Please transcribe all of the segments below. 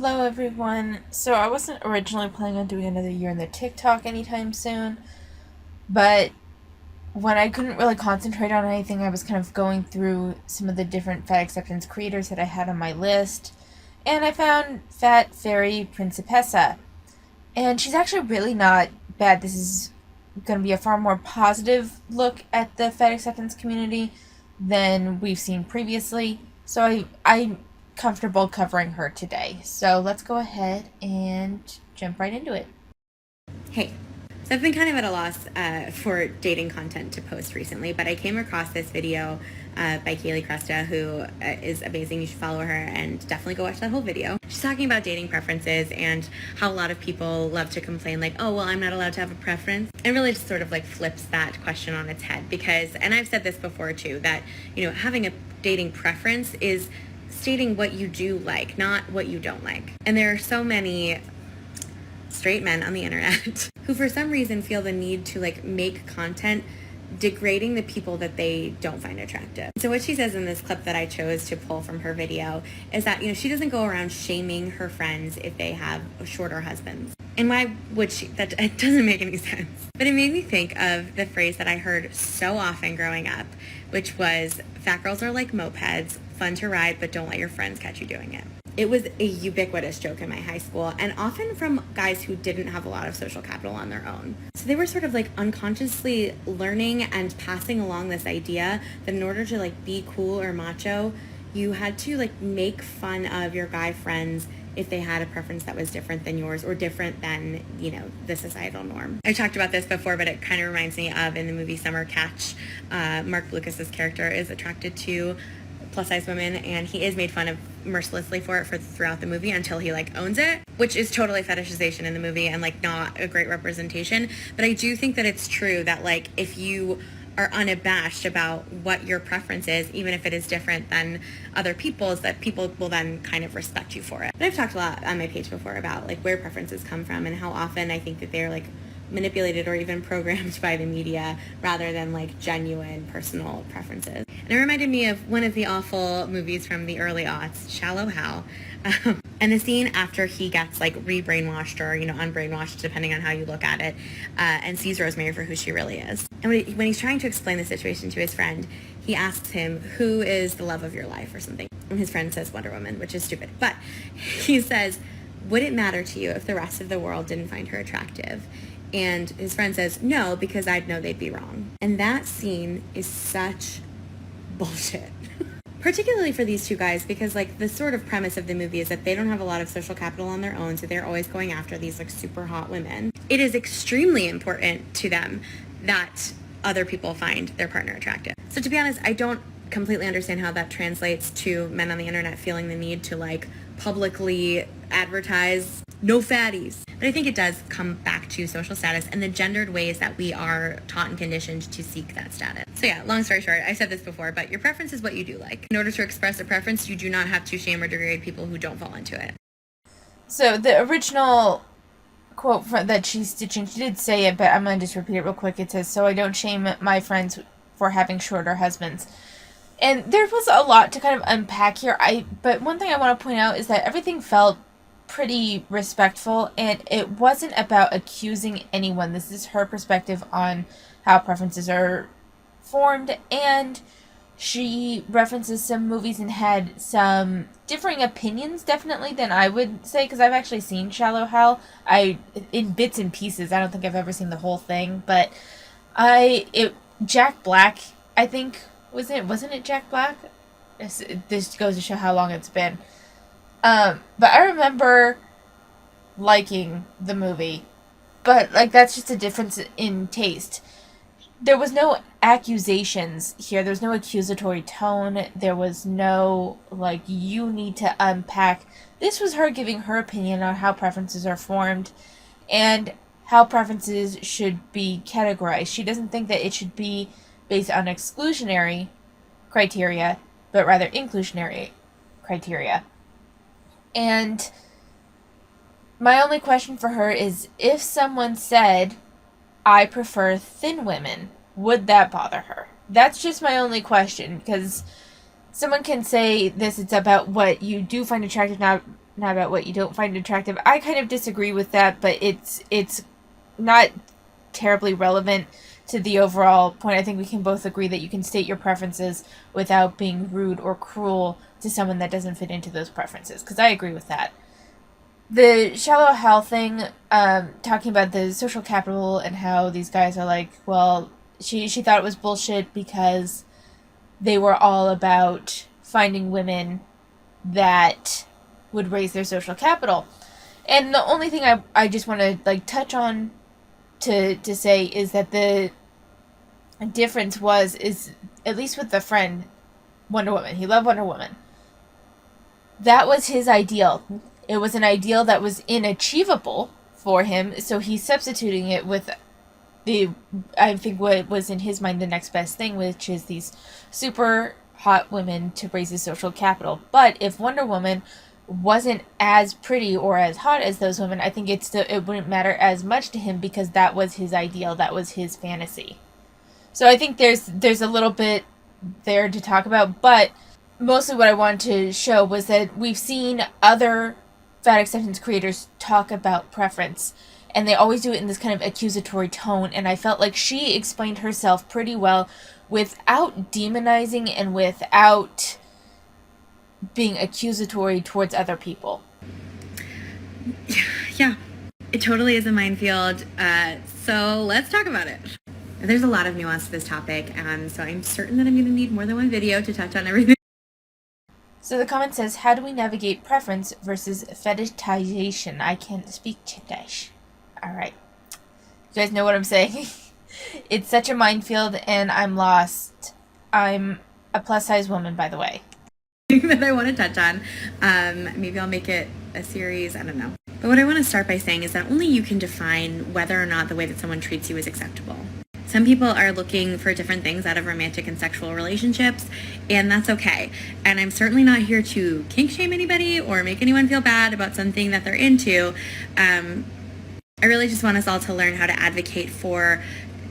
Hello everyone. So I wasn't originally planning on doing another year in the TikTok anytime soon, but when I couldn't really concentrate on anything, I was kind of going through some of the different fat acceptance creators that I had on my list, and I found Fat Fairy Principessa. And she's actually really not bad. This is going to be a far more positive look at the fat acceptance community than we've seen previously. So I'm comfortable covering her today. So let's go ahead and jump right into it. Hey, so I've been kind of at a loss for dating content to post recently, but I came across this video by Kaylee Cresta, who is amazing. You should follow her and definitely go watch that whole video. She's talking about dating preferences and how a lot of people love to complain like, oh, well, I'm not allowed to have a preference. And really just sort of like flips that question on its head because, and I've said this before too, that, having a dating preference is stating what you do like, not what you don't like. And there are so many straight men on the internet who for some reason feel the need to make content degrading the people that they don't find attractive. So what she says in this clip that I chose to pull from her video is that, she doesn't go around shaming her friends if they have shorter husbands. And why would she? That it doesn't make any sense. But it made me think of the phrase that I heard so often growing up, which was, fat girls are like mopeds, fun to ride, but don't let your friends catch you doing it. It was a ubiquitous joke in my high school, and often from guys who didn't have a lot of social capital on their own. So they were sort of unconsciously learning and passing along this idea that in order to be cool or macho, you had to make fun of your guy friends if they had a preference that was different than yours or different than, the societal norm. I talked about this before, but it kind of reminds me of in the movie Summer Catch, Mark Lucas's character is attracted to plus-size women, and he is made fun of mercilessly for it throughout the movie until he owns it, which is totally fetishization in the movie and not a great representation. But I do think that it's true that if you are unabashed about what your preference is, even if it is different than other people's, that people will then kind of respect you for it. But I've talked a lot on my page before about where preferences come from and how often I think that they're manipulated or even programmed by the media rather than genuine personal preferences. And it reminded me of one of the awful movies from the early aughts, Shallow Hal. And the scene after he gets re-brainwashed or, unbrainwashed, depending on how you look at it, and sees Rosemary for who she really is. And when he's trying to explain the situation to his friend, he asks him, who is the love of your life or something? And his friend says Wonder Woman, which is stupid. But he says, would it matter to you if the rest of the world didn't find her attractive? And his friend says, no, because I'd know they'd be wrong. And that scene is such bullshit. Particularly for these two guys, because the sort of premise of the movie is that they don't have a lot of social capital on their own, so they're always going after these super hot women. It is extremely important to them that other people find their partner attractive. So to be honest, I don't completely understand how that translates to men on the internet feeling the need to publicly advertise no fatties. But I think it does come back to social status and the gendered ways that we are taught and conditioned to seek that status. So yeah, long story short, I said this before, but your preference is what you do like. In order to express a preference, you do not have to shame or degrade people who don't fall into it. So the original quote that she's stitching, she did say it, but I'm going to just repeat it real quick. It says, so I don't shame my friends for having shorter husbands. And there was a lot to kind of unpack here. But one thing I want to point out is that everything felt pretty respectful, and it wasn't about accusing anyone. This is her perspective on how preferences are formed, and she references some movies and had some differing opinions, definitely, than I would say, because I've actually seen Shallow Hal. In bits and pieces. I don't think I've ever seen the whole thing, but Jack Black, I think, wasn't it Jack Black? This goes to show how long it's been. But I remember liking the movie, but that's just a difference in taste. There was no accusations here. There was no accusatory tone. There was no you need to unpack. This was her giving her opinion on how preferences are formed and how preferences should be categorized. She doesn't think that it should be based on exclusionary criteria, but rather inclusionary criteria. And my only question for her is, if someone said, I prefer thin women, would that bother her? That's just my only question, because someone can say this, it's about what you do find attractive, not not about what you don't find attractive. I kind of disagree with that, but it's not terribly relevant to the overall point. I think we can both agree that you can state your preferences without being rude or cruel to someone that doesn't fit into those preferences, because I agree with that. The shallow hell thing, talking about the social capital and how these guys are like, well, she thought it was bullshit because they were all about finding women that would raise their social capital. And the only thing I just want to like touch on to say is that the difference is at least with the friend Wonder Woman. He loved Wonder Woman. That was his ideal. It was an ideal that was inachievable for him, so he's substituting it with the I think what was in his mind the next best thing, which is these super hot women to raise his social capital. But if Wonder Woman wasn't as pretty or as hot as those women, I think it wouldn't matter as much to him because that was his ideal, that was his fantasy. So I think there's a little bit there to talk about, but mostly what I wanted to show was that we've seen other fat acceptance creators talk about preference, and they always do it in this kind of accusatory tone, and I felt like she explained herself pretty well without demonizing and without being accusatory towards other people. Yeah, it totally is a minefield, so let's talk about it. There's a lot of nuance to this topic, so I'm certain that I'm going to need more than one video to touch on everything. So the comment says, how do we navigate preference versus fetishization? I can't speak Chinglish. Alright. You guys know what I'm saying? It's such a minefield and I'm lost. I'm a plus size woman, by the way. That I want to touch on. Maybe I'll make it a series, I don't know. But what I want to start by saying is that only you can define whether or not the way that someone treats you is acceptable. Some people are looking for different things out of romantic and sexual relationships, and that's okay. And I'm certainly not here to kink shame anybody or make anyone feel bad about something that they're into. I really just want us all to learn how to advocate for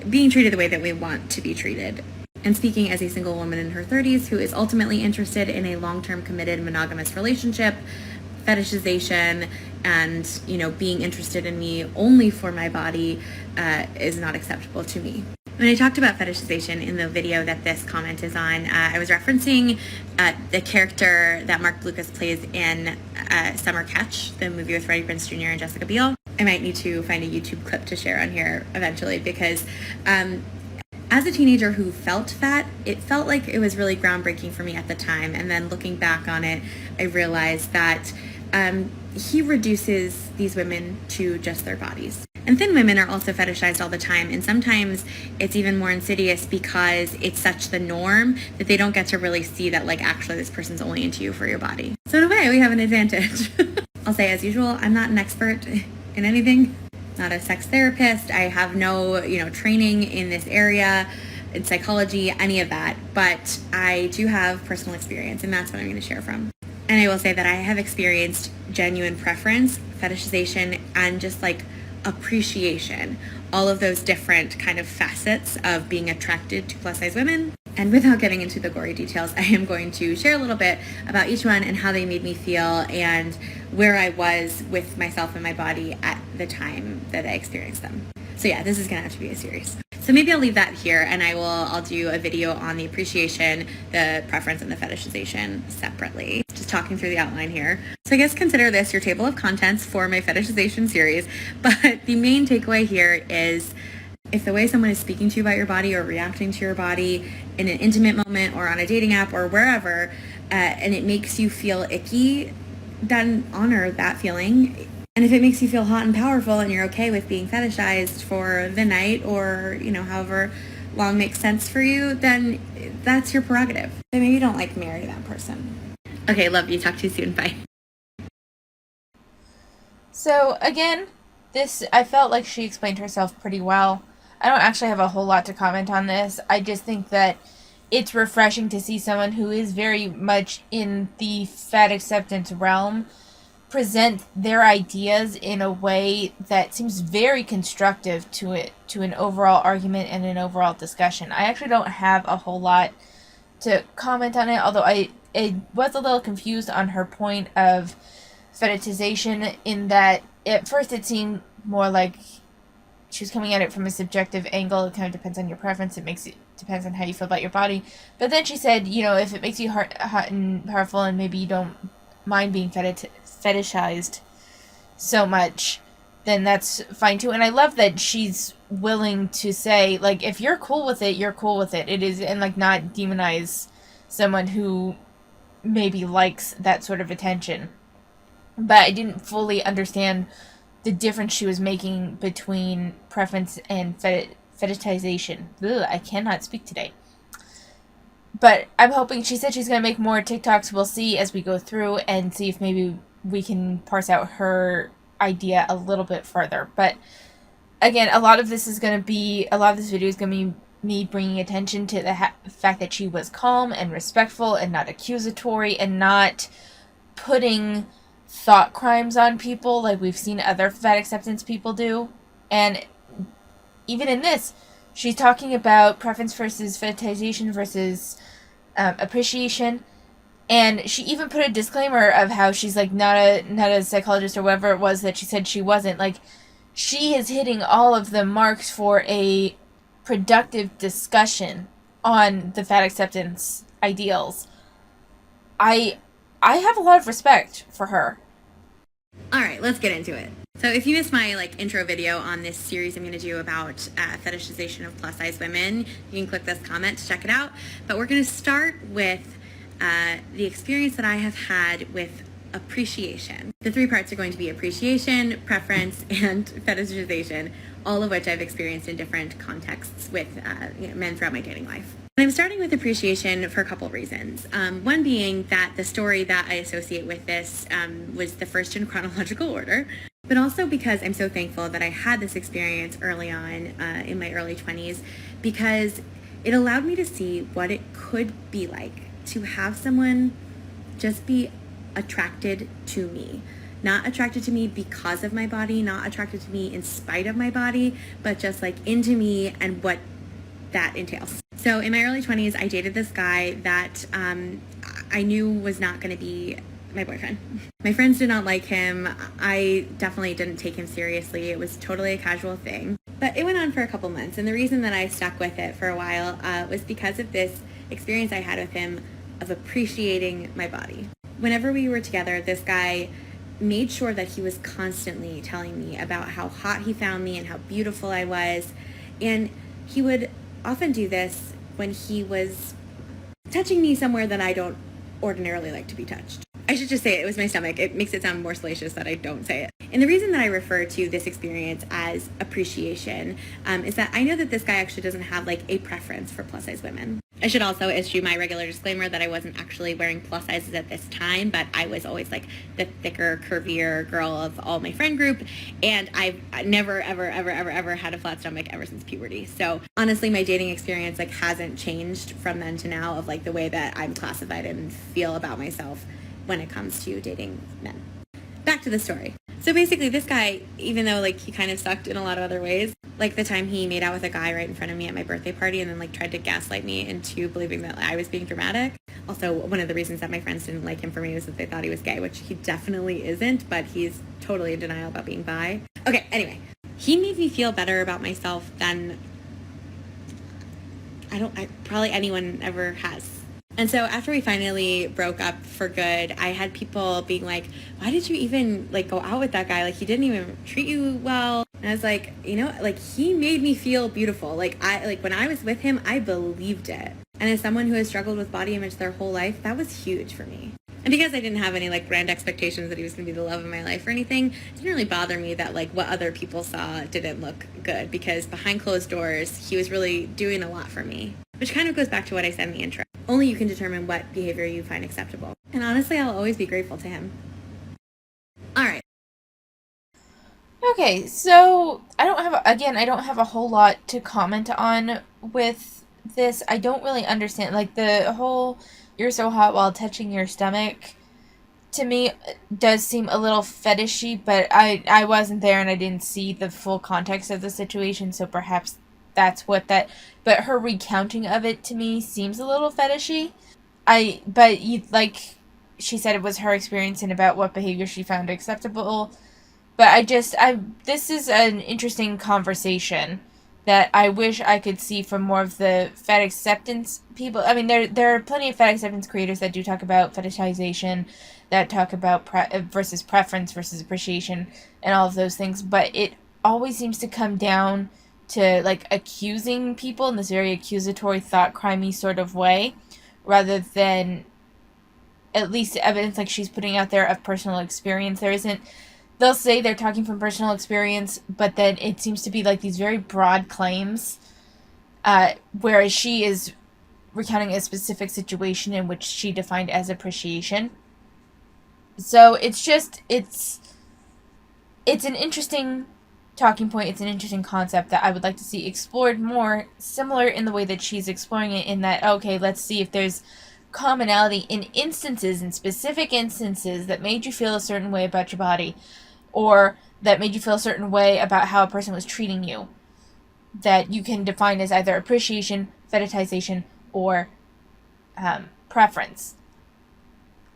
being treated the way that we want to be treated. And speaking as a single woman in her 30s who is ultimately interested in a long-term committed monogamous relationship, fetishization and, being interested in me only for my body is not acceptable to me. When I talked about fetishization in the video that this comment is on, I was referencing the character that Mark Lucas plays in Summer Catch, the movie with Freddie Prinze Jr. and Jessica Biel. I might need to find a YouTube clip to share on here eventually because as a teenager who felt fat, it felt like it was really groundbreaking for me at the time. And then looking back on it, I realized that he reduces these women to just their bodies. And thin women are also fetishized all the time, and sometimes it's even more insidious because it's such the norm that they don't get to really see that, actually this person's only into you for your body. So in a way, we have an advantage. I'll say, as usual, I'm not an expert in anything, not a sex therapist. I have no, training in this area, in psychology, any of that, but I do have personal experience, and that's what I'm going to share from. And I will say that I have experienced genuine preference, fetishization, and just appreciation, all of those different kind of facets of being attracted to plus size women. And without getting into the gory details, I am going to share a little bit about each one and how they made me feel and where I was with myself and my body at the time that I experienced them. So yeah, this is gonna have to be a series. So maybe I'll leave that here and I'll do a video on the appreciation, the preference, and the fetishization separately. Just talking through the outline here. So I guess consider this your table of contents for my fetishization series. But the main takeaway here is if the way someone is speaking to you about your body or reacting to your body in an intimate moment or on a dating app or wherever, and it makes you feel icky, then honor that feeling. And if it makes you feel hot and powerful and you're okay with being fetishized for the night or, however long makes sense for you, then that's your prerogative. But maybe don't marry that person. Okay, love you. Talk to you soon. Bye. So again, I felt like she explained herself pretty well. I don't actually have a whole lot to comment on this. I just think that it's refreshing to see someone who is very much in the fat acceptance realm present their ideas in a way that seems very constructive to an overall argument and an overall discussion. I actually don't have a whole lot to comment on it, although I was a little confused on her point of fetishization, in that at first it seemed more like she was coming at it from a subjective angle. It kind of depends on your preference. It depends on how you feel about your body. But then she said, if it makes you hot and powerful, and maybe you don't mind being fetishized so much, then that's fine too. And I love that she's willing to say, like, if you're cool with it, you're cool with it. It is, and like not demonize someone who maybe likes that sort of attention. But I didn't fully understand the difference she was making between preference and fetishization. Ugh, I cannot speak today. But I'm hoping, she said she's going to make more TikToks. We'll see as we go through and see if maybe we can parse out her idea a little bit further. But again, a lot of this video is going to be me bringing attention to the fact that she was calm and respectful and not accusatory and not putting thought crimes on people like we've seen other fat acceptance people do. And even in this, she's talking about preference versus fetishization versus appreciation. And she even put a disclaimer of how she's like not a psychologist or whatever it was that she said she wasn't. Like, she is hitting all of the marks for a productive discussion on the fat acceptance ideals. I have a lot of respect for her. All right, let's get into it. So if you missed my intro video on this series I'm going to do about fetishization of plus size women, you can click this comment to check it out. But we're going to start with the experience that I have had with appreciation. The three parts are going to be appreciation, preference, and fetishization, all of which I've experienced in different contexts with men throughout my dating life. And I'm starting with appreciation for a couple of reasons. One being that the story that I associate with this was the first in chronological order, but also because I'm so thankful that I had this experience early on in my early 20s, because it allowed me to see what it could be like to have someone just be attracted to me. Not attracted to me because of my body, not attracted to me in spite of my body, but just into me and what that entails. So in my early 20s, I dated this guy that I knew was not going to be my boyfriend. My friends did not like him. I definitely didn't take him seriously. It was totally a casual thing. But it went on for a couple months, and the reason that I stuck with it for a while was because of this experience I had with him of appreciating my body. Whenever we were together, this guy made sure that he was constantly telling me about how hot he found me and how beautiful I was. And he would often do this when he was touching me somewhere that I don't ordinarily like to be touched. I should just say it was my stomach. It makes it sound more salacious that I don't say it. And the reason that I refer to this experience as appreciation is that I know that this guy actually doesn't have a preference for plus size women. I should also issue my regular disclaimer that I wasn't actually wearing plus sizes at this time, but I was always the thicker, curvier girl of all my friend group, and I've never, ever, ever, ever, ever had a flat stomach ever since puberty. So honestly, my dating experience hasn't changed from then to now of the way that I'm classified and feel about myself when it comes to dating men. Back to the story. So basically this guy, even though he kind of sucked in a lot of other ways, the time he made out with a guy right in front of me at my birthday party and then tried to gaslight me into believing that I was being dramatic. Also, one of the reasons that my friends didn't like him for me was that they thought he was gay, which he definitely isn't, but he's totally in denial about being bi. Okay, anyway, he made me feel better about myself than probably anyone ever has. And so after we finally broke up for good, I had people being like, why did you even go out with that guy? He didn't even treat you well. And I was like, he made me feel beautiful. When I was with him, I believed it. And as someone who has struggled with body image their whole life, that was huge for me. And because I didn't have any grand expectations that he was going to be the love of my life or anything, it didn't really bother me that what other people saw didn't look good, because behind closed doors, he was really doing a lot for me. Which kind of goes back to what I said in the intro. Only you can determine what behavior you find acceptable. And honestly, I'll always be grateful to him. All right. Okay, so I don't have a whole lot to comment on with this. I don't really understand the whole "you're so hot while touching your stomach" to me does seem a little fetishy, but I wasn't there and I didn't see the full context of the situation, so perhaps that's what that, but her recounting of it to me seems a little fetishy. she said it was her experience and about what behavior she found acceptable. But this is an interesting conversation that I wish I could see from more of the fat acceptance people. I mean, there are plenty of fat acceptance creators that do talk about fetishization, that talk about versus preference versus appreciation and all of those things. But it always seems to come down to like accusing people in this very accusatory, thought crimey sort of way, rather than at least evidence like she's putting out there of personal experience. There isn't. They'll say they're talking from personal experience, but then it seems to be like these very broad claims, whereas she is recounting a specific situation in which she defined as appreciation. So it's an interesting talking point. It's an interesting concept that I would like to see explored more, similar in the way that she's exploring it, in that, okay, let's see if there's commonality in specific instances that made you feel a certain way about your body, or that made you feel a certain way about how a person was treating you, that you can define as either appreciation, fetishization, or preference.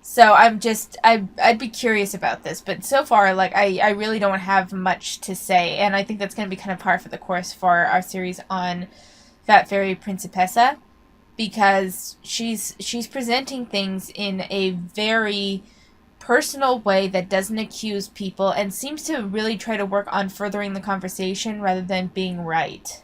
So I'd be curious about this, but so far, like, I really don't have much to say, and I think that's going to be kind of par for the course for our series on Fat Fairy Principessa, because she's presenting things in a very personal way that doesn't accuse people and seems to really try to work on furthering the conversation rather than being right.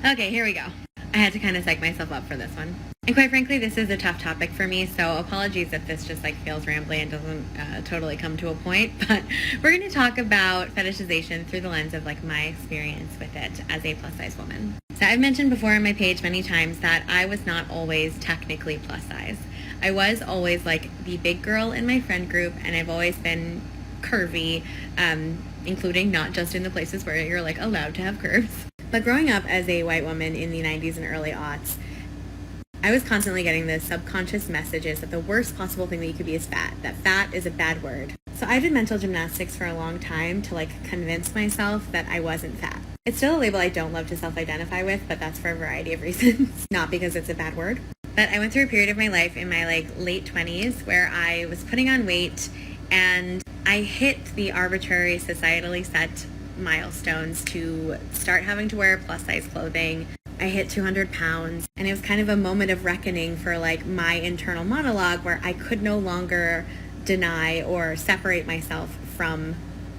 Okay, here we go. I had to kind of psych myself up for this one. And quite frankly, this is a tough topic for me, so apologies if this just like feels rambly and doesn't totally come to a point, but we're going to talk about fetishization through the lens of like my experience with it as a plus size woman. So I've mentioned before on my page many times that I was not always technically plus size. I was always like the big girl in my friend group, and I've always been curvy, including not just in the places where you're like allowed to have curves. But growing up as a white woman in the 90s and early aughts, I was constantly getting the subconscious messages that the worst possible thing that you could be is fat, that fat is a bad word. So I did mental gymnastics for a long time to like convince myself that I wasn't fat. It's still a label I don't love to self-identify with, but that's for a variety of reasons, not because it's a bad word. But I went through a period of my life in my like late 20s where I was putting on weight, and I hit the arbitrary societally set milestones to start having to wear plus size clothing. I hit 200 pounds, and it was kind of a moment of reckoning for like my internal monologue where I could no longer deny or separate myself from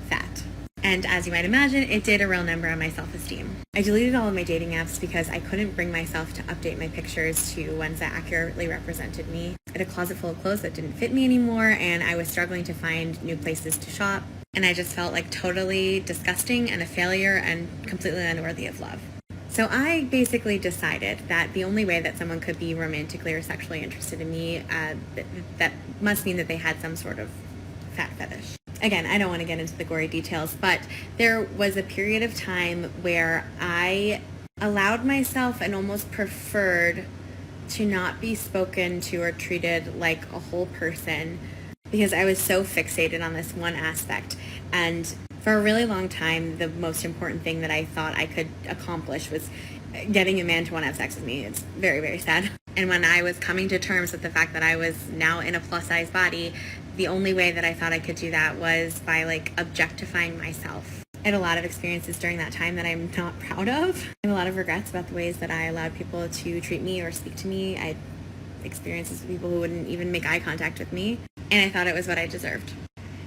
fat. And as you might imagine, it did a real number on my self-esteem. I deleted all of my dating apps because I couldn't bring myself to update my pictures to ones that accurately represented me. I had a closet full of clothes that didn't fit me anymore, and I was struggling to find new places to shop. And I just felt like totally disgusting and a failure and completely unworthy of love. So I basically decided that the only way that someone could be romantically or sexually interested in me, that must mean that they had some sort of fat fetish. Again, I don't want to get into the gory details, but there was a period of time where I allowed myself and almost preferred to not be spoken to or treated like a whole person because I was so fixated on this one aspect. And for a really long time, the most important thing that I thought I could accomplish was getting a man to want to have sex with me. It's very, very sad. And when I was coming to terms with the fact that I was now in a plus size body, the only way that I thought I could do that was by like objectifying myself. I had a lot of experiences during that time that I'm not proud of. I have a lot of regrets about the ways that I allowed people to treat me or speak to me. I had experiences with people who wouldn't even make eye contact with me, and I thought it was what I deserved.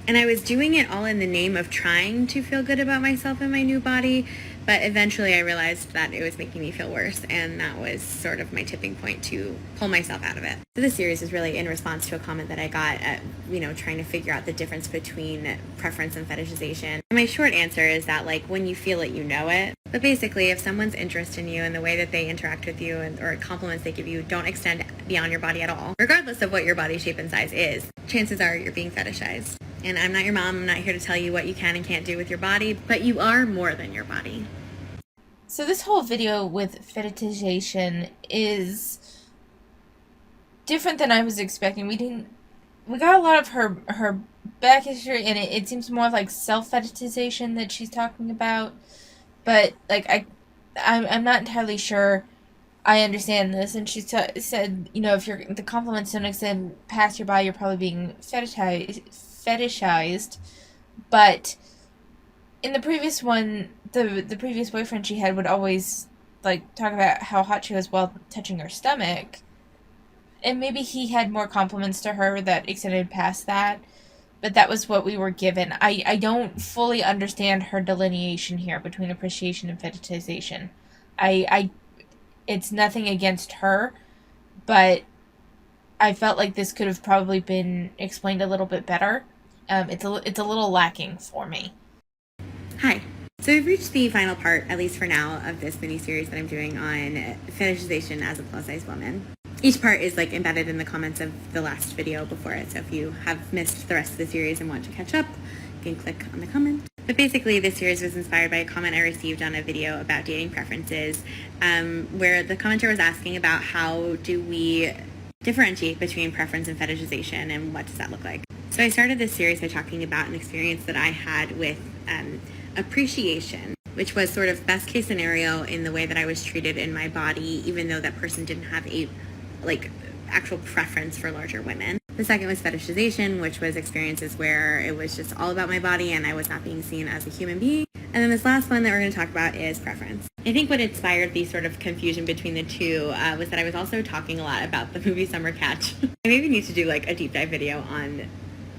And I was doing it all in the name of trying to feel good about myself and my new body, but eventually I realized that it was making me feel worse, and that was sort of my tipping point to pull myself out of it. So this series is really in response to a comment that I got at, trying to figure out the difference between preference and fetishization. And my short answer is that, like, when you feel it, you know it. But basically, if someone's interest in you and the way that they interact with you or compliments they give you don't extend beyond your body at all, regardless of what your body shape and size is, chances are you're being fetishized. And I'm not your mom. I'm not here to tell you what you can and can't do with your body, but you are more than your body. So this whole video with fetishization is different than I was expecting. We got a lot of her back history, and it seems more like self-fetishization that she's talking about. But like I'm not entirely sure I understand this, and she said, you know, if the compliments don't extend past your body, you're probably being fetishized. But in the previous one, the previous boyfriend she had would always like talk about how hot she was while touching her stomach, and maybe he had more compliments to her that extended past that. But that was what we were given. I don't fully understand her delineation here between appreciation and fetishization. I it's nothing against her, but I felt like this could have probably been explained a little bit better. It's a little lacking for me. Hi. So we've reached the final part, at least for now, of this mini-series that I'm doing on fetishization as a plus-size woman. Each part is like embedded in the comments of the last video before it, so if you have missed the rest of the series and want to catch up, you can click on the comment. But basically, this series was inspired by a comment I received on a video about dating preferences, where the commenter was asking about how do we differentiate between preference and fetishization, and what does that look like. So I started this series by talking about an experience that I had with appreciation, which was sort of best case scenario in the way that I was treated in my body, even though that person didn't have a actual preference for larger women. The second was fetishization, which was experiences where it was just all about my body and I was not being seen as a human being. And then this last one that we're going to talk about is preference. I think what inspired the sort of confusion between the two was that I was also talking a lot about the movie Summer Catch. I maybe need to do like a deep dive video on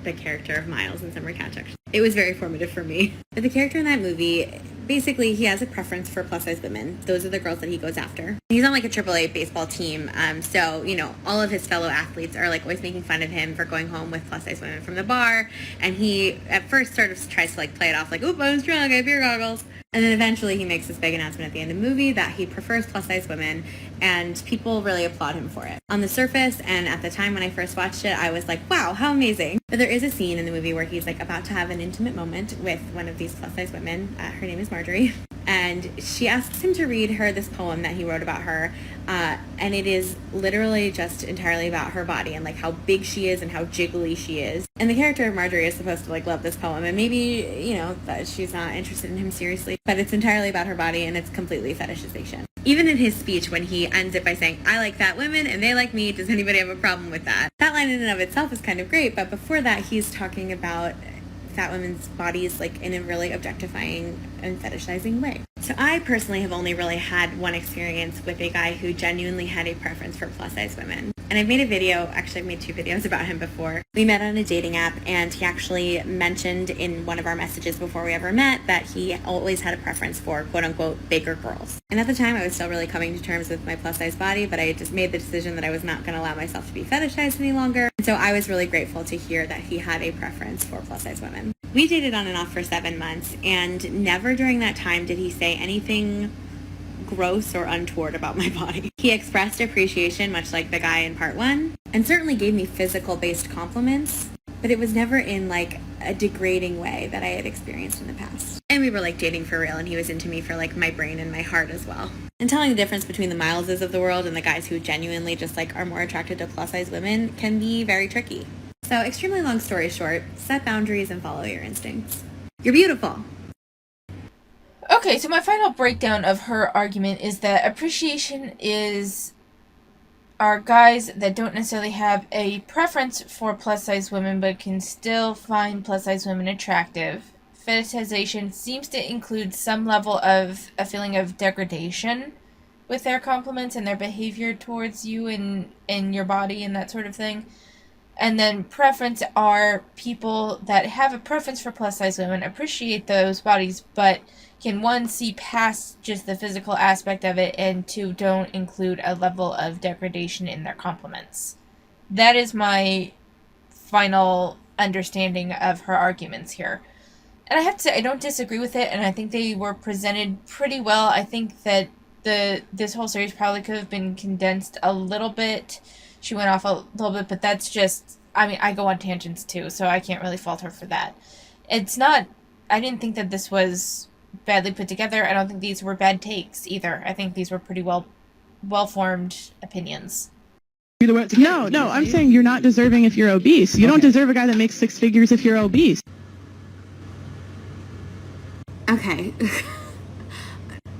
the character of Miles in Summer Catch, actually. It was very formative for me. But the character in that movie, basically, he has a preference for plus-size women. Those are the girls that he goes after. He's on like a AAA baseball team, so, you know, all of his fellow athletes are like always making fun of him for going home with plus-size women from the bar, and he, at first, sort of tries to like play it off like, oop, I'm strong, I have beer goggles. And then eventually he makes this big announcement at the end of the movie that he prefers plus-size women, and people really applaud him for it. On the surface, and at the time when I first watched it, I was like, wow, how amazing. But there is a scene in the movie where he's like about to have an intimate moment with one of these plus-size women. Her name is Marjorie. And she asks him to read her this poem that he wrote about her. And it is literally just entirely about her body and like how big she is and how jiggly she is. And the character of Marjorie is supposed to like love this poem, and maybe, you know, that she's not interested in him seriously, but it's entirely about her body and it's completely fetishization. Even in his speech, when he ends it by saying, I like fat women and they like me, does anybody have a problem with that? That line in and of itself is kind of great, but before that he's talking about fat women's bodies like in a really objectifying and fetishizing way. So I personally have only really had one experience with a guy who genuinely had a preference for plus size women. And I've made a video, actually I've made 2 videos about him before. We met on a dating app, and he actually mentioned in one of our messages before we ever met that he always had a preference for quote unquote bigger girls. And at the time I was still really coming to terms with my plus size body, but I just made the decision that I was not going to allow myself to be fetishized any longer. And so I was really grateful to hear that he had a preference for plus size women. We dated on and off for 7 months, and never during that time did he say anything gross or untoward about my body. He expressed appreciation, much like the guy in part 1, and certainly gave me physical-based compliments, but it was never in like a degrading way that I had experienced in the past. And we were like dating for real, and he was into me for like my brain and my heart as well. And telling the difference between the Mileses of the world and the guys who genuinely just like are more attracted to plus-size women can be very tricky. So, extremely long story short, set boundaries and follow your instincts. You're beautiful. Okay, so my final breakdown of her argument is that appreciation are guys that don't necessarily have a preference for plus-size women but can still find plus-size women attractive. Fetishization seems to include some level of a feeling of degradation with their compliments and their behavior towards you and your body and that sort of thing. And then preference are people that have a preference for plus-size women, appreciate those bodies, but can, 1, see past just the physical aspect of it, and 2, don't include a level of degradation in their compliments. That is my final understanding of her arguments here. And I have to say, I don't disagree with it, and I think they were presented pretty well. I think that this whole series probably could have been condensed a little bit. She went off a little bit, but that's just, I mean, I go on tangents too, so I can't really fault her for that. I didn't think that this was badly put together. I don't think these were bad takes either. I think these were pretty well-formed opinions. No, I'm saying you're not deserving if you're obese. You don't deserve a guy that makes 6 figures if you're obese. Okay.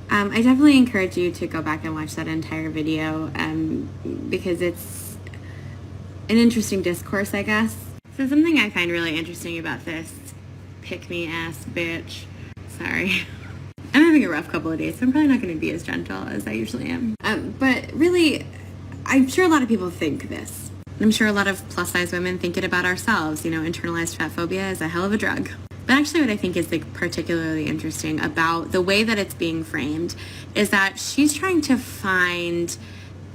I definitely encourage you to go back and watch that entire video because it's an interesting discourse, I guess. So something I find really interesting about this pick-me-ass bitch, sorry, I'm having a rough couple of days, so I'm probably not going to be as gentle as I usually am. But really, I'm sure a lot of people think this. I'm sure a lot of plus-size women think it about ourselves. You know, internalized fat phobia is a hell of a drug. But actually what I think is like particularly interesting about the way that it's being framed is that she's trying to find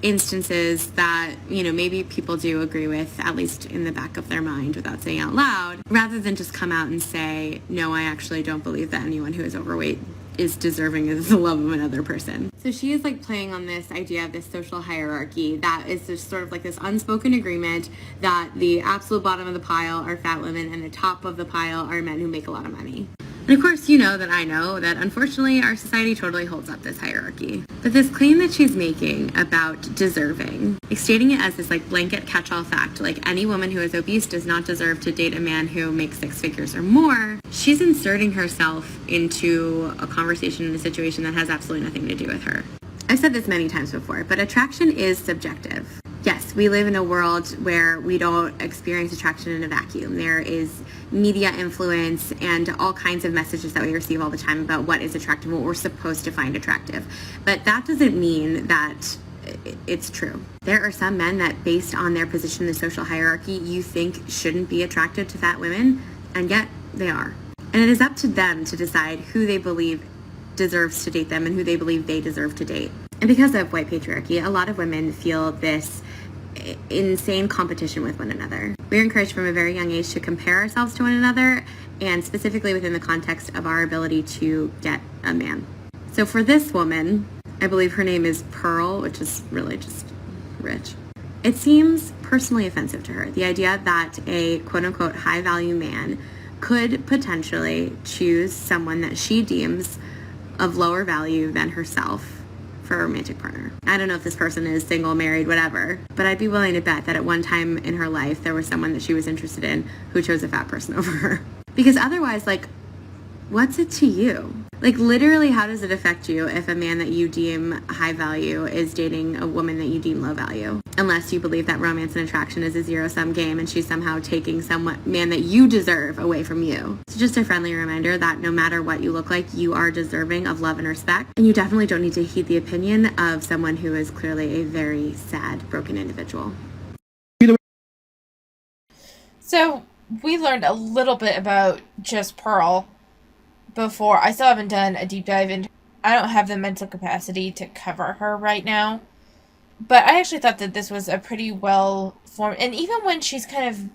instances that, you know, maybe people do agree with, at least in the back of their mind without saying out loud, rather than just come out and say, no, I actually don't believe that anyone who is overweight is deserving of the love of another person. So she is like playing on this idea of this social hierarchy that is just sort of like this unspoken agreement that the absolute bottom of the pile are fat women and the top of the pile are men who make a lot of money. And of course, you know that I know that unfortunately our society totally holds up this hierarchy. But this claim that she's making about deserving, like stating it as this like blanket catch-all fact, like any woman who is obese does not deserve to date a man who makes 6 figures or more, she's inserting herself into a conversation in a situation that has absolutely nothing to do with her. I've said this many times before, but attraction is subjective. Yes, we live in a world where we don't experience attraction in a vacuum. There is media influence and all kinds of messages that we receive all the time about what is attractive, what we're supposed to find attractive. But that doesn't mean that it's true. There are some men that, based on their position in the social hierarchy, you think shouldn't be attracted to fat women, and yet they are. And it is up to them to decide who they believe deserves to date them and who they believe they deserve to date. And because of white patriarchy, a lot of women feel this insane competition with one another. We're encouraged from a very young age to compare ourselves to one another, and specifically within the context of our ability to get a man. So for this woman, I believe her name is Pearl, which is really just rich. It seems personally offensive to her, the idea that a quote-unquote high-value man could potentially choose someone that she deems of lower value than herself for a romantic partner. I don't know if this person is single, married, whatever, but I'd be willing to bet that at one time in her life there was someone that she was interested in who chose a fat person over her. Because otherwise, like, what's it to you? Like, literally, how does it affect you if a man that you deem high value is dating a woman that you deem low value? Unless you believe that romance and attraction is a zero-sum game and she's somehow taking some man that you deserve away from you. So just a friendly reminder that no matter what you look like, you are deserving of love and respect. And you definitely don't need to heed the opinion of someone who is clearly a very sad, broken individual. So we learned a little bit about just Pearl before. I still haven't done a deep dive into. I don't have the mental capacity to cover her right now. But I actually thought that this was a pretty well formed, and even when she's kind of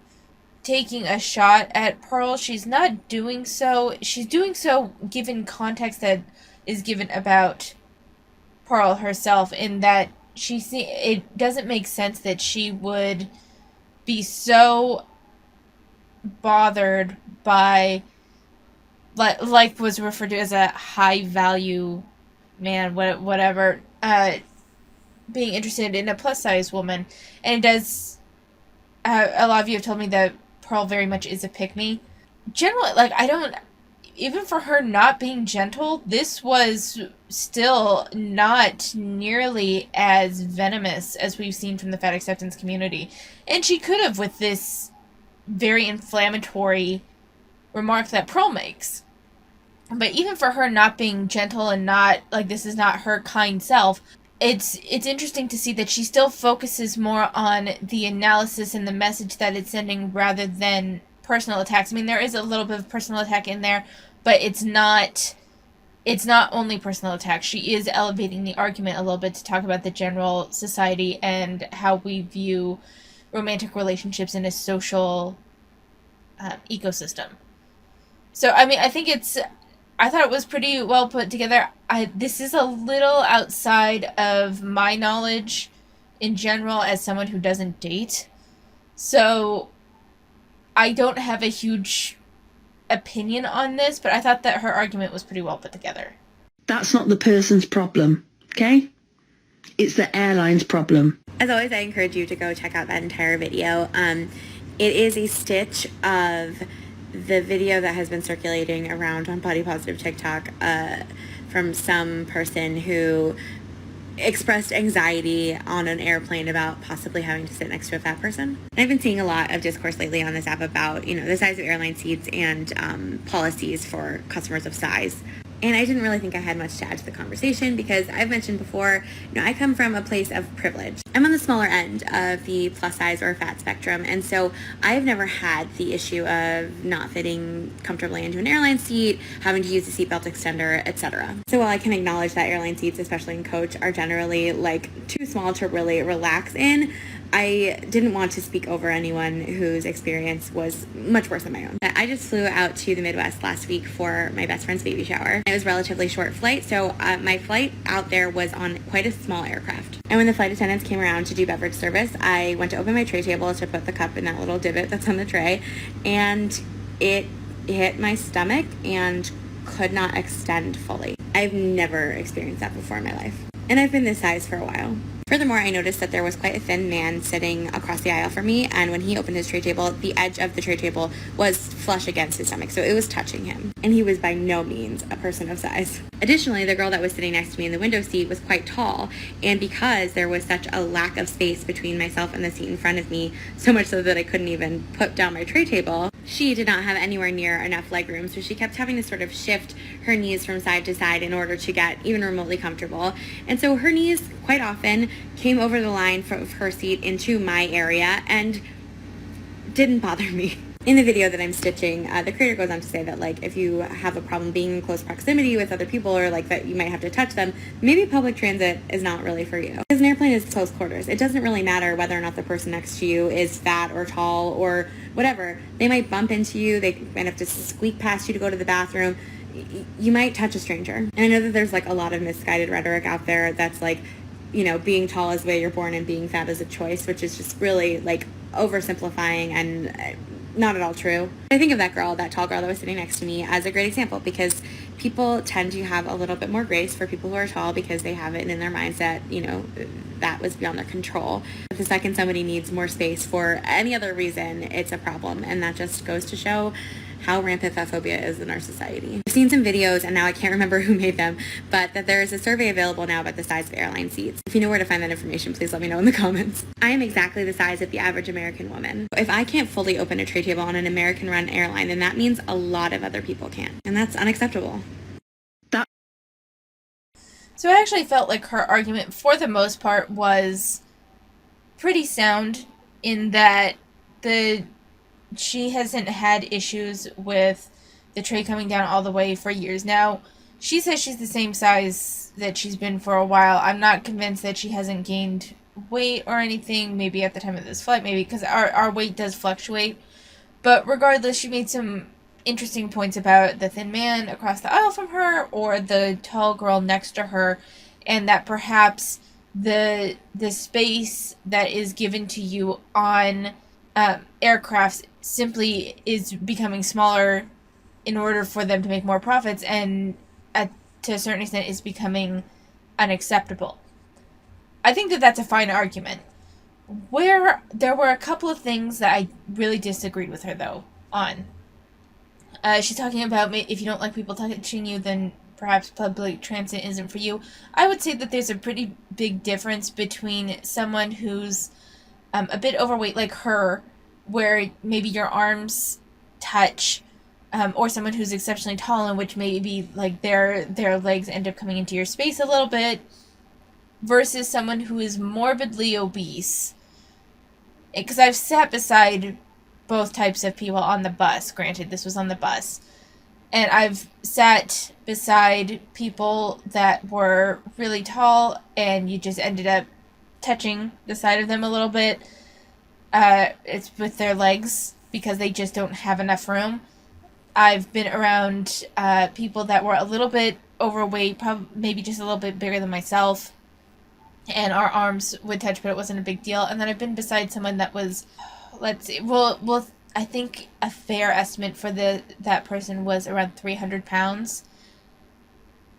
taking a shot at Pearl, she's not doing so. She's doing so given context that is given about Pearl herself, in that it doesn't make sense that she would be so bothered by, like was referred to as a high value man, whatever, being interested in a plus size woman. And it does, a lot of you have told me that Pearl very much is a pick-me. Generally, like, even for her not being gentle, this was still not nearly as venomous as we've seen from the fat acceptance community. And she could have, with this very inflammatory remark that Pearl makes. But even for her not being gentle and not, like, this is not her kind self, it's interesting to see that she still focuses more on the analysis and the message that it's sending rather than personal attacks. I mean, there is a little bit of personal attack in there, but it's not only personal attack. She is elevating the argument a little bit to talk about the general society and how we view romantic relationships in a social ecosystem. So, I mean, I thought it was pretty well put together. This is a little outside of my knowledge in general as someone who doesn't date. So I don't have a huge opinion on this, but I thought that her argument was pretty well put together. That's not the person's problem, okay? It's the airline's problem. As always, I encourage you to go check out that entire video. It is a stitch of the video that has been circulating around on Body Positive TikTok from some person who expressed anxiety on an airplane about possibly having to sit next to a fat person. And I've been seeing a lot of discourse lately on this app about, the size of airline seats and policies for customers of size. And I didn't really think I had much to add to the conversation because I've mentioned before, I come from a place of privilege. I'm on the smaller end of the plus size or fat spectrum, and so I've never had the issue of not fitting comfortably into an airline seat, having to use a seatbelt extender, etc. So while I can acknowledge that airline seats, especially in coach, are generally too small to really relax in, I didn't want to speak over anyone whose experience was much worse than my own. I just flew out to the Midwest last week for my best friend's baby shower. It was a relatively short flight, so my flight out there was on quite a small aircraft. And when the flight attendants came around to do beverage service, I went to open my tray table to put the cup in that little divot that's on the tray, and it hit my stomach and could not extend fully. I've never experienced that before in my life. And I've been this size for a while. Furthermore, I noticed that there was quite a thin man sitting across the aisle from me, and when he opened his tray table, the edge of the tray table was flush against his stomach, so it was touching him. And he was by no means a person of size. Additionally, the girl that was sitting next to me in the window seat was quite tall, and because there was such a lack of space between myself and the seat in front of me, so much so that I couldn't even put down my tray table, she did not have anywhere near enough leg room, so she kept having to sort of shift her knees from side to side in order to get even remotely comfortable. And so her knees quite often came over the line from her seat into my area and didn't bother me. In the video that I'm stitching, the creator goes on to say that if you have a problem being in close proximity with other people or that you might have to touch them, maybe public transit is not really for you. Because an airplane is close quarters. It doesn't really matter whether or not the person next to you is fat or tall or whatever. They might bump into you. They might have to squeak past you to go to the bathroom. You might touch a stranger. And I know that there's a lot of misguided rhetoric out there that's being tall is the way you're born and being fat is a choice, which is just really oversimplifying and not at all true. I think of that tall girl that was sitting next to me as a great example because people tend to have a little bit more grace for people who are tall because they have it in their mindset, that was beyond their control. But the second somebody needs more space for any other reason, it's a problem. And that just goes to show how rampant fat phobia is in our society. I've seen some videos, and now I can't remember who made them, but that there is a survey available now about the size of airline seats. If you know where to find that information, please let me know in the comments. I am exactly the size of the average American woman. If I can't fully open a tray table on an American-run airline, then that means a lot of other people can't, and that's unacceptable. So I actually felt like her argument, for the most part, was pretty sound in that she hasn't had issues with the tray coming down all the way for years now. She says she's the same size that she's been for a while. I'm not convinced that she hasn't gained weight or anything, maybe at the time of this flight, maybe because our weight does fluctuate. But regardless, she made some interesting points about the thin man across the aisle from her or the tall girl next to her, and that perhaps the space that is given to you on aircrafts simply is becoming smaller in order for them to make more profits, and to a certain extent is becoming unacceptable. I think that that's a fine argument. Where there were a couple of things that I really disagreed with her, though, on. She's talking about if you don't like people touching you, then perhaps public transit isn't for you. I would say that there's a pretty big difference between someone who's a bit overweight like her, where maybe your arms touch, or someone who's exceptionally tall, in which maybe their legs end up coming into your space a little bit, versus someone who is morbidly obese. Because I've sat beside both types of people on the bus. Granted, this was on the bus. And I've sat beside people that were really tall, and you just ended up touching the side of them a little bit. It's with their legs, because they just don't have enough room. I've been around people that were a little bit overweight, maybe just a little bit bigger than myself, and our arms would touch, but it wasn't a big deal. And then I've been beside someone that was, let's see, well, I think a fair estimate for that person was around 300 pounds.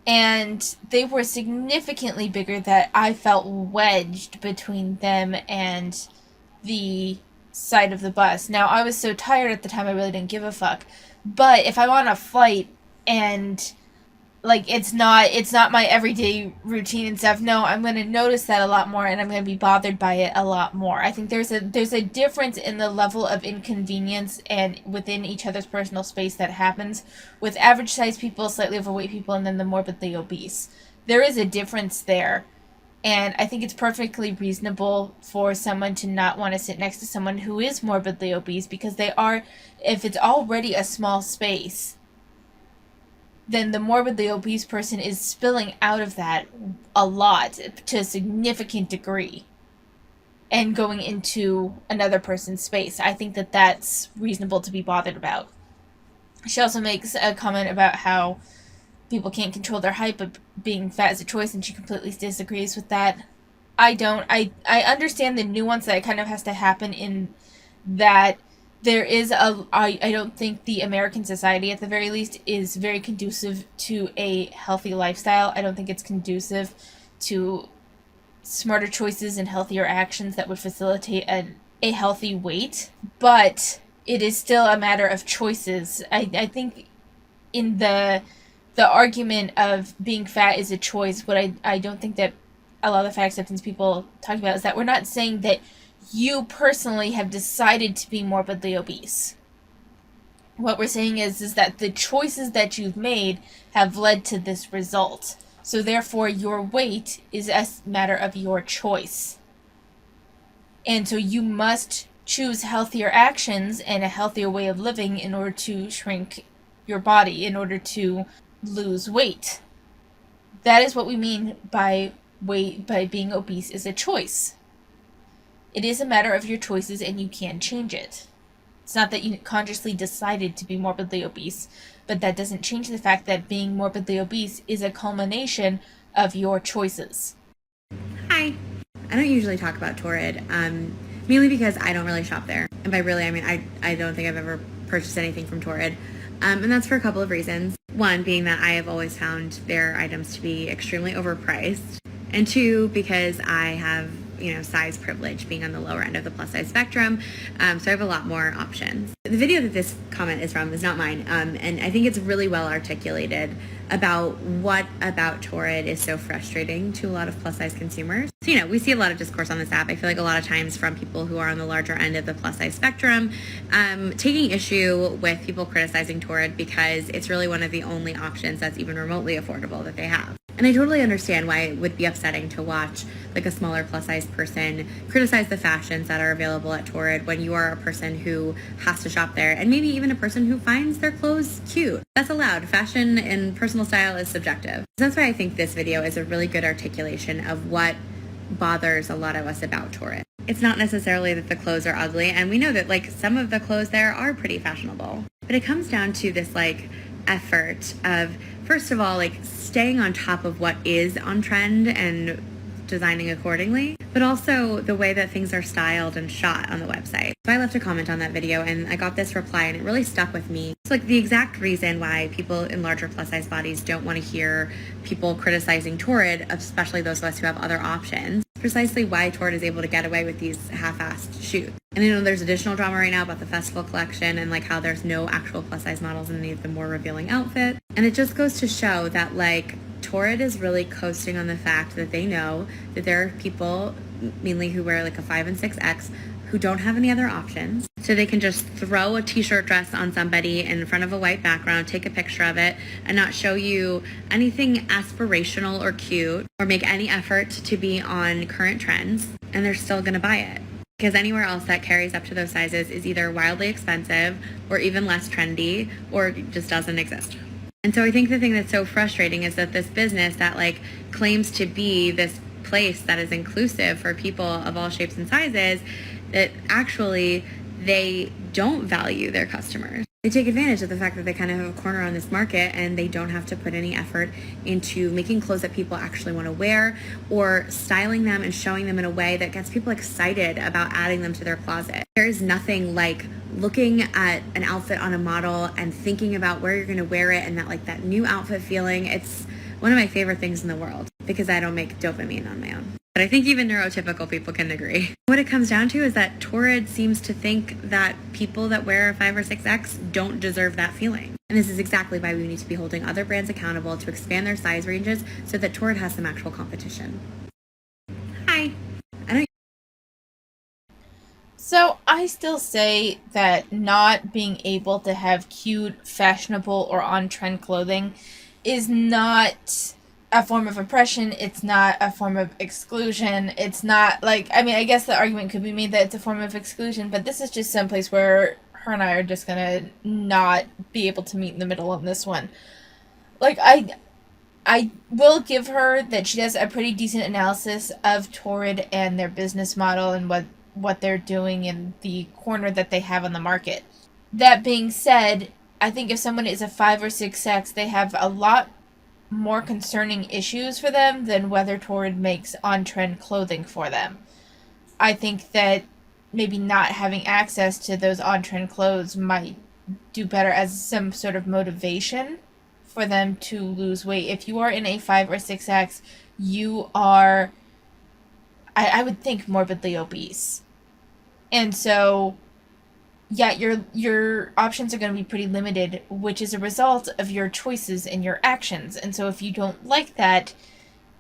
And they were significantly bigger, that I felt wedged between them and the side of the bus. Now, I was so tired at the time, I really didn't give a fuck. But if I'm on a flight and Like, it's not my everyday routine and stuff. No, I'm going to notice that a lot more, and I'm going to be bothered by it a lot more. I think there's a difference in the level of inconvenience and within each other's personal space that happens with average sized people, slightly overweight people, and then the morbidly obese. There is a difference there. And I think it's perfectly reasonable for someone to not want to sit next to someone who is morbidly obese, because if it's already a small space, then the morbidly obese person is spilling out of that a lot to a significant degree and going into another person's space. I think that that's reasonable to be bothered about. She also makes a comment about how people can't control their height, but being fat is a choice, and she completely disagrees with that. I don't. I understand the nuance that kind of has to happen in that there is I don't think the American society, at the very least, is very conducive to a healthy lifestyle. I don't think it's conducive to smarter choices and healthier actions that would facilitate a healthy weight. But it is still a matter of choices. I think in the argument of being fat is a choice, what I don't think that a lot of the fat acceptance people talk about is that we're not saying that you personally have decided to be morbidly obese. What we're saying is that the choices that you've made have led to this result. So therefore your weight is a matter of your choice. And so you must choose healthier actions and a healthier way of living in order to shrink your body, in order to lose weight. That is what we mean by being obese is a choice. It is a matter of your choices, and you can change it. It's not that you consciously decided to be morbidly obese, but that doesn't change the fact that being morbidly obese is a culmination of your choices. Hi. I don't usually talk about Torrid, mainly because I don't really shop there. And by really, I mean I don't think I've ever purchased anything from Torrid. And that's for a couple of reasons. One being that I have always found their items to be extremely overpriced. And two, because I have, size privilege, being on the lower end of the plus size spectrum. So I have a lot more options. The video that this comment is from is not mine. And I think it's really well articulated about what about Torrid is so frustrating to a lot of plus size consumers. So, we see a lot of discourse on this app. I feel like a lot of times from people who are on the larger end of the plus size spectrum, taking issue with people criticizing Torrid because it's really one of the only options that's even remotely affordable that they have. And I totally understand why it would be upsetting to watch like a smaller plus size person criticize the fashions that are available at Torrid when you are a person who has to shop there, and maybe even a person who finds their clothes cute. That's allowed. Fashion and personal style is subjective. That's why I think this video is a really good articulation of what bothers a lot of us about Torrid. It's not necessarily that the clothes are ugly, and we know that like some of the clothes there are pretty fashionable, but it comes down to this like effort of, first of all, like staying on top of what is on trend and designing accordingly, but also the way that things are styled and shot on the website. So I left a comment on that video and I got this reply, and it really stuck with me. It's like the exact reason why people in larger plus size bodies don't want to hear people criticizing Torrid, especially those of us who have other options. Precisely why Torrid is able to get away with these half-assed shoots. And I know there's additional drama right now about the festival collection and like how there's no actual plus size models in any of the more revealing outfits. And it just goes to show that like Torrid is really coasting on the fact that they know that there are people, mainly who wear like a 5 and 6X, who don't have any other options. So they can just throw a t-shirt dress on somebody in front of a white background, take a picture of it, and not show you anything aspirational or cute or make any effort to be on current trends, and they're still gonna buy it. Because anywhere else that carries up to those sizes is either wildly expensive or even less trendy or just doesn't exist. And so I think the thing that's so frustrating is that this business that like claims to be this place that is inclusive for people of all shapes and sizes, that actually they don't value their customers. They take advantage of the fact that they kind of have a corner on this market, and they don't have to put any effort into making clothes that people actually want to wear or styling them and showing them in a way that gets people excited about adding them to their closet. There is nothing like looking at an outfit on a model and thinking about where you're going to wear it and that new outfit feeling. It's one of my favorite things in the world because I don't make dopamine on my own. But I think even neurotypical people can agree. What it comes down to is that Torrid seems to think that people that wear a 5 or 6X don't deserve that feeling. And this is exactly why we need to be holding other brands accountable to expand their size ranges so that Torrid has some actual competition. Hi. So I still say that not being able to have cute, fashionable, or on-trend clothing is not a form of oppression. It's not a form of exclusion. It's not like, I mean, I guess the argument could be made that it's a form of exclusion, but this is just someplace where her and I are just gonna not be able to meet in the middle on this one. Like, I will give her that she does a pretty decent analysis of Torrid and their business model and what they're doing in the corner that they have on the market. That being said, I think if someone is a 5 or 6X, they have a lot more concerning issues for them than whether Torrid makes on-trend clothing for them. I think that maybe not having access to those on-trend clothes might do better as some sort of motivation for them to lose weight. If you are in a 5 or 6X, you are, I would think, morbidly obese. And so, yeah, your options are going to be pretty limited, which is a result of your choices and your actions. And so if you don't like that,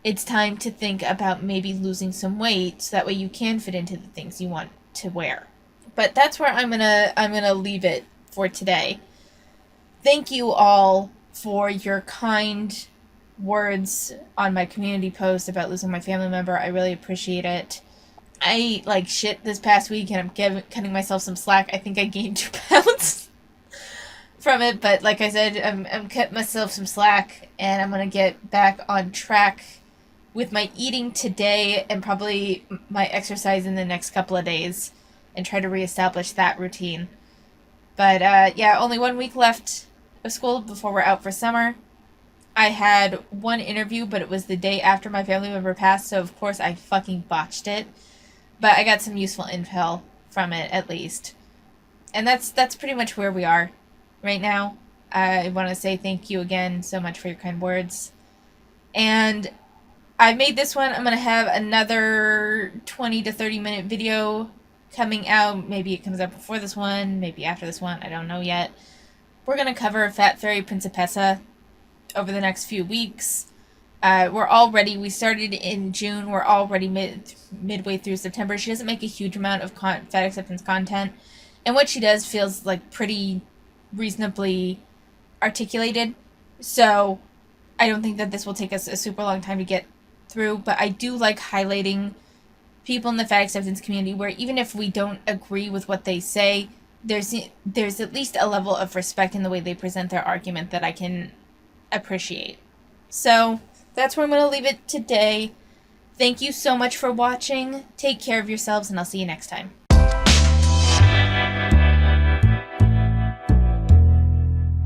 it's time to think about maybe losing some weight so that way you can fit into the things you want to wear. But that's where I'm gonna leave it for today. Thank you all for your kind words on my community post about losing my family member. I really appreciate it. I like shit this past week and I'm cutting myself some slack. I think I gained 2 pounds from it, but like I said, I'm cutting myself some slack and I'm gonna get back on track with my eating today and probably my exercise in the next couple of days and try to reestablish that routine. But yeah, only 1 week left of school before we're out for summer. I had one interview, but it was the day after my family member passed, so of course I fucking botched it. But I got some useful intel from it, at least. And that's pretty much where we are right now. I want to say thank you again so much for your kind words. And I made this one. I'm going to have another 20 to 30 minute video coming out. Maybe it comes out before this one, maybe after this one. I don't know yet. We're going to cover Fat Fairy Principessa over the next few weeks. We started in June. We're already midway through September. She doesn't make a huge amount of fat acceptance content. And what she does feels like pretty reasonably articulated. So I don't think that this will take us a super long time to get through. But I do like highlighting people in the fat acceptance community where even if we don't agree with what they say, there's at least a level of respect in the way they present their argument that I can appreciate. So that's where I'm going to leave it today. Thank you so much for watching. Take care of yourselves, and I'll see you next time.